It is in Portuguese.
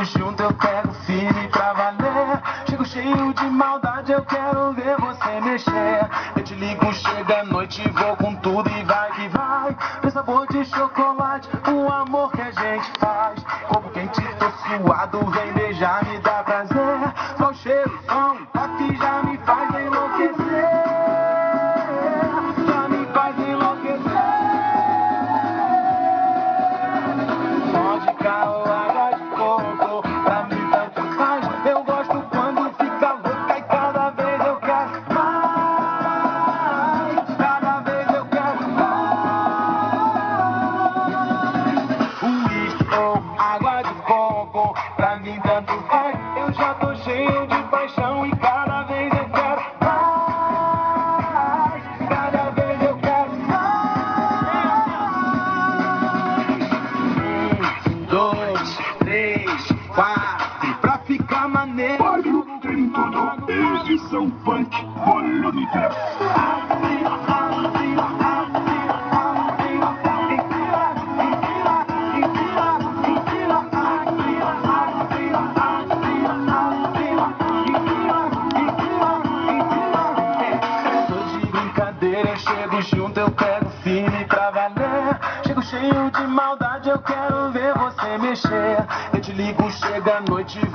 junto, eu pego firme pra valer. Chego cheio de maldade, eu quero ver você mexer. Eu te ligo, chega a noite, vou com tudo e vai que vai. Tem sabor de chocolate, o amor que a gente faz. Corpo quente, tô suado, vem beijar, me dá prazer. Só o cheiro, som, toque já me faz enlouquecer. Já me faz enlouquecer. Vodka ou água de coco, pra mim tanto faz. Eu gosto quando fica louca e cada vez eu quero mais. Cada vez eu quero mais. Uísque ou água de coco, pra mim tanto faz. Eu já tô cheio de paixão e cada vez eu quero mais. Cada vez eu quero mais. 1, 2, 3, 4, pra ficar maneiro. Mário tem tudo, edição funk polêmica. Eu chego junto, eu pego firme pra valer. Chego cheio de maldade, eu quero ver você mexer. Eu te ligo, chega a noite, vou